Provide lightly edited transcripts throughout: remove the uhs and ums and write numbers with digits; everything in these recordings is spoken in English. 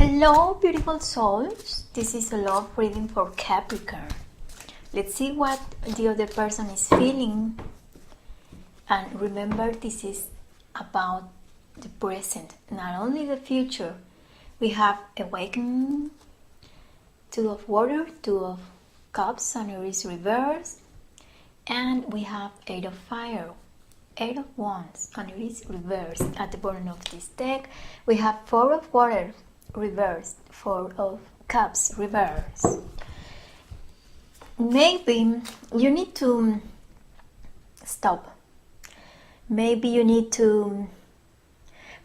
Hello, beautiful souls. This is a love reading for Capricorn. Let's see what the other person is feeling. And remember, this is about the present, not only the future. We have awakening, Two of Water, Two of Cups, and it is reversed. And we have Eight of Fire, Eight of Wands, and it is reversed. At the bottom of this deck, we have Four of Water, reversed, Four of Cups, reversed. Maybe you need to stop. Maybe you need to,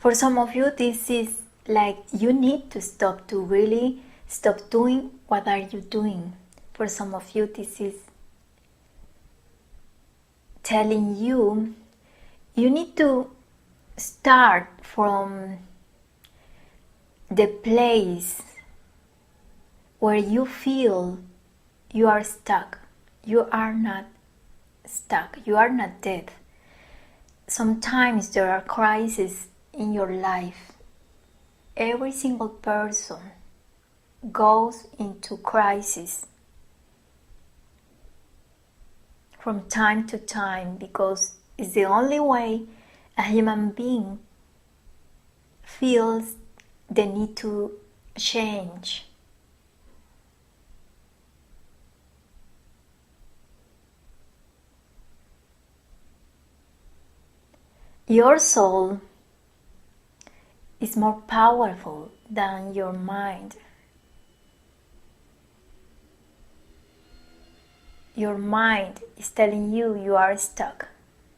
for some of you, this is like you need to stop, to really stop doing what are you doing. For some of you, this is telling you you need to start from the place where you feel you are stuck. You are not stuck. You are not dead. Sometimes there are crises in your life. Every single person goes into crisis from time to time because it's the only way a human being feels the need to change. Your soul is more powerful than your mind. Your mind is telling you you are stuck.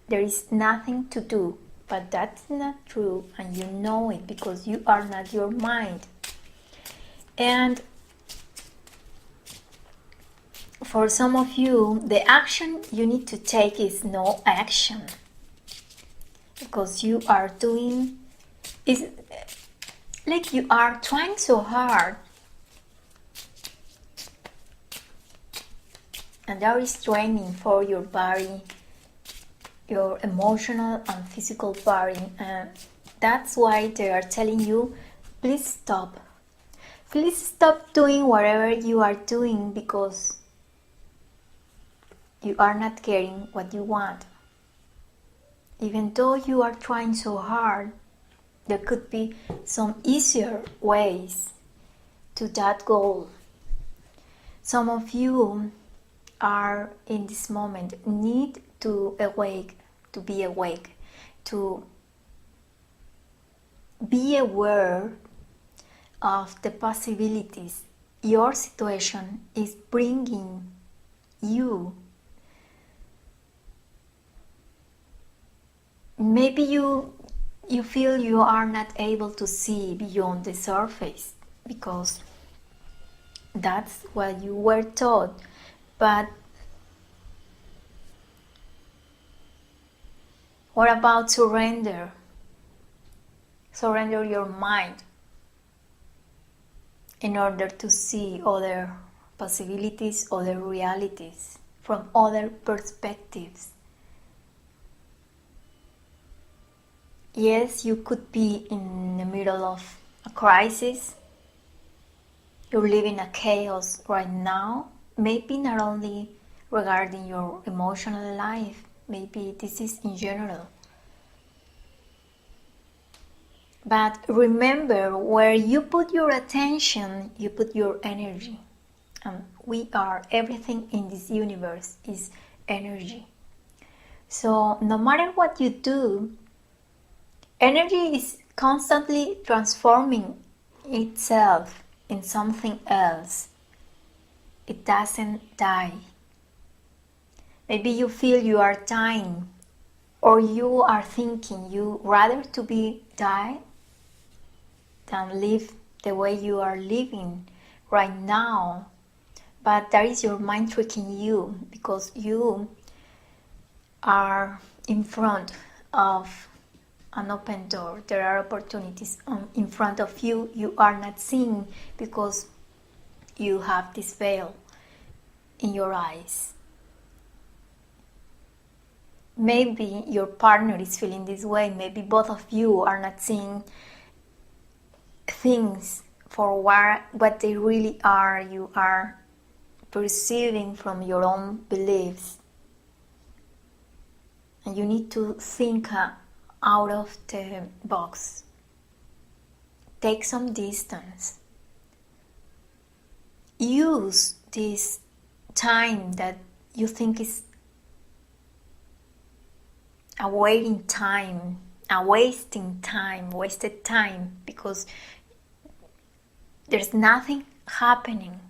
There is nothing to do. But that's not true, and you know it because you are not your mind. And for some of you, the action you need to take is no action. Because you are doing, is like you are trying so hard. And there is training for your body, your emotional and physical body, and that's why they are telling you, please stop. Please stop doing whatever you are doing because you are not getting what you want. Even though you are trying so hard, there could be some easier ways to that goal. Some of you are in this moment need to be awake, to be aware of the possibilities your situation is bringing you. Maybe you feel you are not able to see beyond the surface because that's what you were taught. But what about surrender? Surrender your mind in order to see other possibilities, other realities from other perspectives. Yes, you could be in the middle of a crisis. You're living a chaos right now. Maybe not only regarding your emotional life, maybe this is in general. But remember, where you put your attention, you put your energy. And we are, everything in this universe is energy. So no matter what you do, energy is constantly transforming itself in something else. It doesn't die. Maybe you feel you are dying, or you are thinking you rather to be die than live the way you are living right now. But that is your mind tricking you because you are in front of an open door. There are opportunities in front of you you are not seeing because you have this veil in your eyes. Maybe your partner is feeling this way. Maybe both of you are not seeing things for what they really are. You are perceiving from your own beliefs, and you need to think out of the box. Take some distance. Use this time that you think is a wasted time, because there's nothing happening.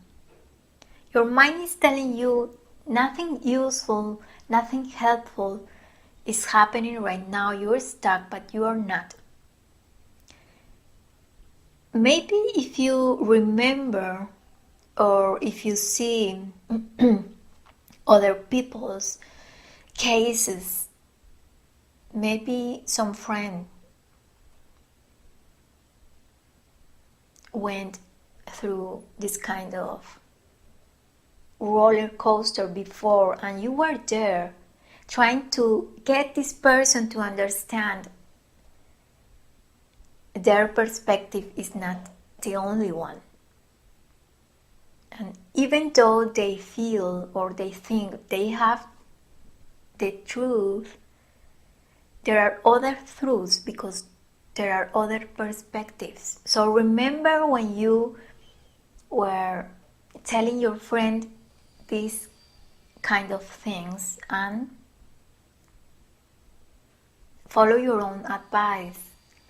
Your mind is telling you nothing useful, nothing helpful is happening right now. You're stuck, but you are not. Maybe if you remember, or if you see other people's cases, maybe some friend went through this kind of roller coaster before, and you were there trying to get this person to understand their perspective is not the only one. And even though they feel or they think they have the truth, there are other truths, because there are other perspectives. So remember when you were telling your friend these kind of things, and follow your own advice.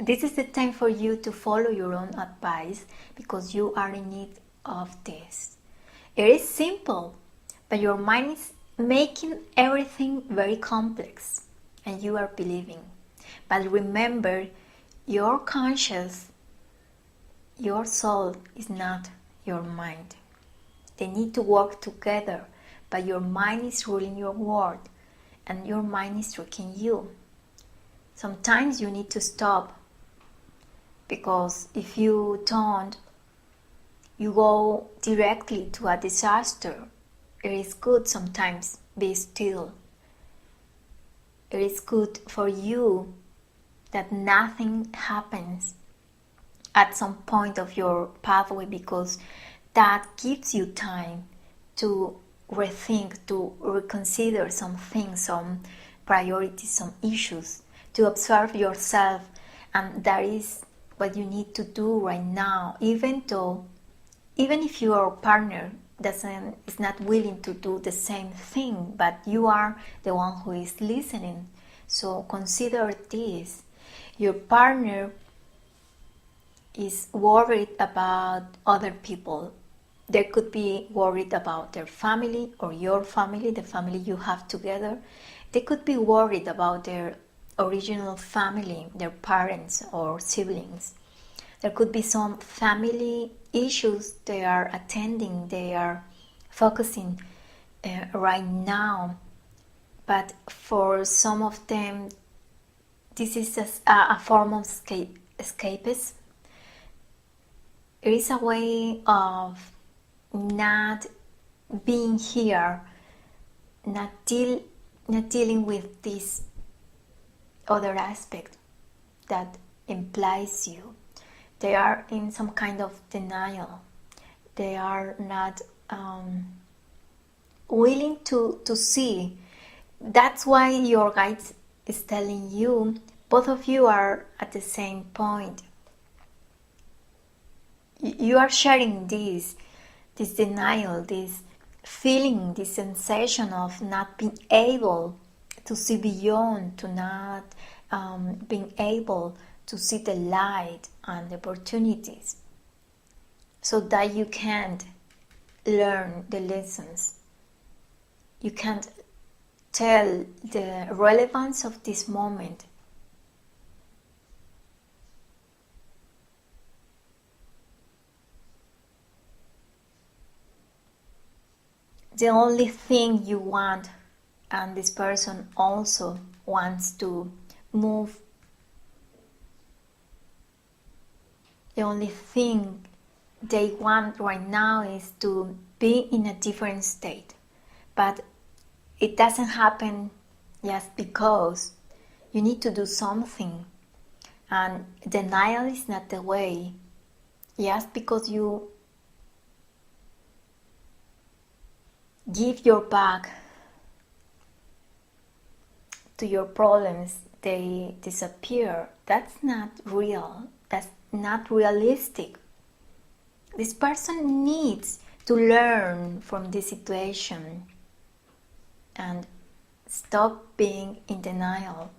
This is the time for you to follow your own advice, because you are in need of this. It is simple, but your mind is making everything very complex, and you are believing. But remember, your conscious, your soul is not your mind. They need to work together, but your mind is ruling your world, and your mind is tricking you. Sometimes you need to stop, because if you don't, you go directly to a disaster. It is good sometimes be still. It is good for you that nothing happens at some point of your pathway, because that gives you time to rethink, to reconsider some things, some priorities, some issues, to observe yourself. And that is what you need to do right now, even if your partner is not willing to do the same thing, but you are the one who is listening. So consider this. Your partner is worried about other people. They could be worried about their family, or your family, the family you have together. They could be worried about their original family, their parents or siblings. There could be some family issues they are attending, they are focusing right now. But for some of them, this is a form of escapism. It is a way of not being here, not dealing with this other aspect that implies you. They are in some kind of denial. They are not willing to see. That's why your guide is telling you, both of you are at the same point. You are sharing this denial, this feeling, this sensation of not being able to see beyond, to not being able to see the light and the opportunities, so that you can't learn the lessons. You can't tell the relevance of this moment. The only thing you want, and this person also wants to move, the only thing they want right now is to be in a different state. But it doesn't happen just because. You need to do something, and denial is not the way. Just because you give your back to your problems, they disappear. That's not real. That's not realistic. This person needs to learn from this situation and stop being in denial.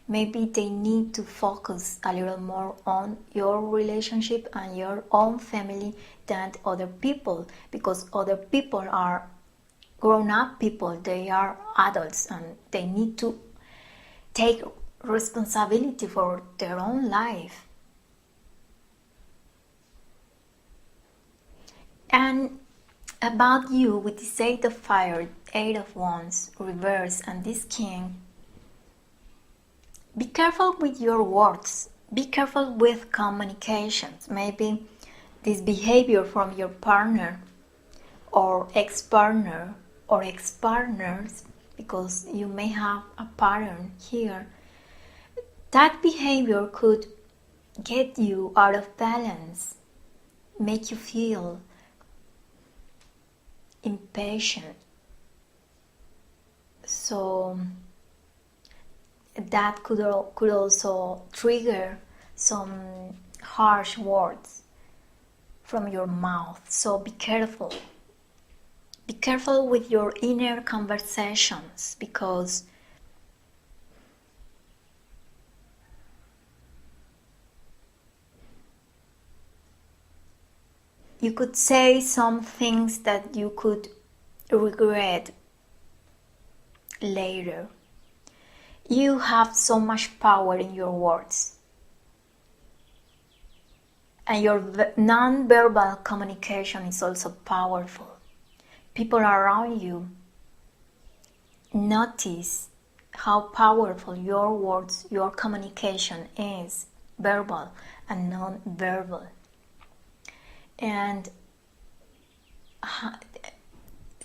Maybe they need to focus a little more on your relationship and your own family than other people, because other people are grown-up people, they are adults, and they need to take responsibility for their own life. And about you, with this 8 of fire, 8 of wands, reverse, and this king, be careful with your words. Be careful with communications. Maybe this behavior from your partner or ex-partner or ex-partners, because you may have a pattern here. That behavior could get you out of balance, make you feel impatient. So that could also trigger some harsh words from your mouth. So be careful. Be careful with your inner conversations, because you could say some things that you could regret later. You have so much power in your words. And your non-verbal communication is also powerful. People around you notice how powerful your words, your communication is, verbal and non-verbal. And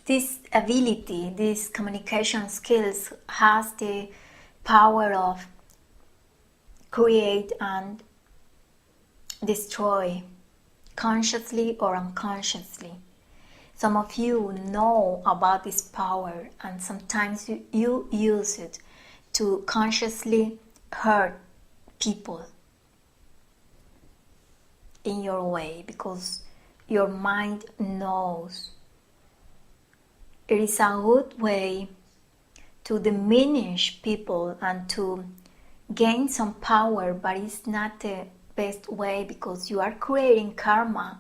this ability, these communication skills, has the power of create and destroy, consciously or unconsciously. Some of you know about this power, and sometimes you use it to consciously hurt people in your way, because your mind knows. It is a good way to diminish people and to gain some power, but it's not the best way, because you are creating karma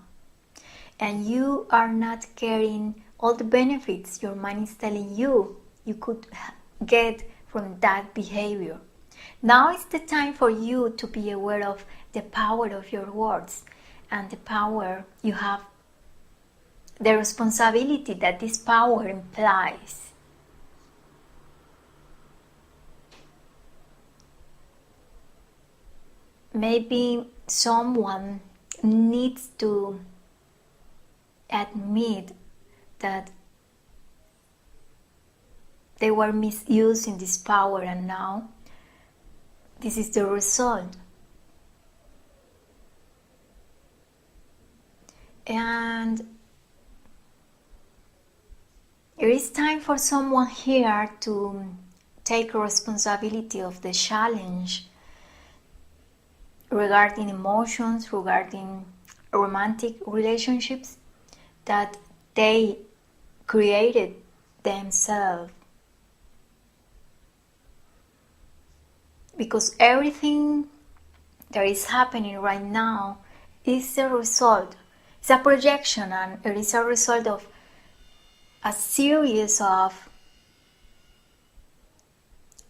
and you are not getting all the benefits your mind is telling you could get from that behavior. Now is the time for you to be aware of the power of your words and the power you have, the responsibility that this power implies. Maybe someone needs to admit that they were misusing this power, and now this is the result. And it is time for someone here to take responsibility of the challenge regarding emotions, regarding romantic relationships that they created themselves. Because everything that is happening right now is a result, it's a projection, and it is a result of a series of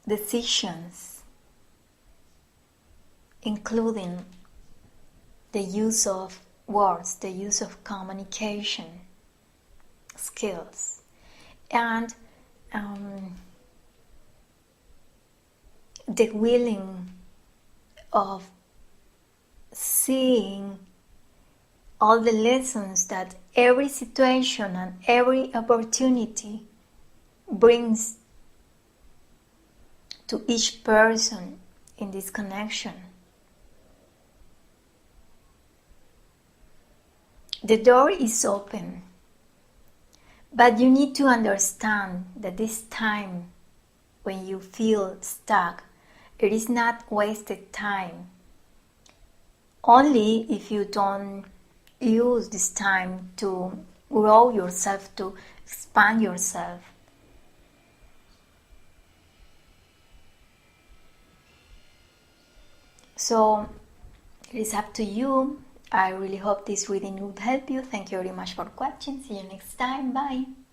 decisions, including the use of words, the use of communication skills, and the willing of seeing all the lessons that every situation and every opportunity brings to each person in this connection. The door is open, but you need to understand that this time when you feel stuck, it is not wasted time. Only if you don't use this time to grow yourself, to expand yourself. So it is up to you. I really hope this reading would help you. Thank you very much for watching. See you next time. Bye.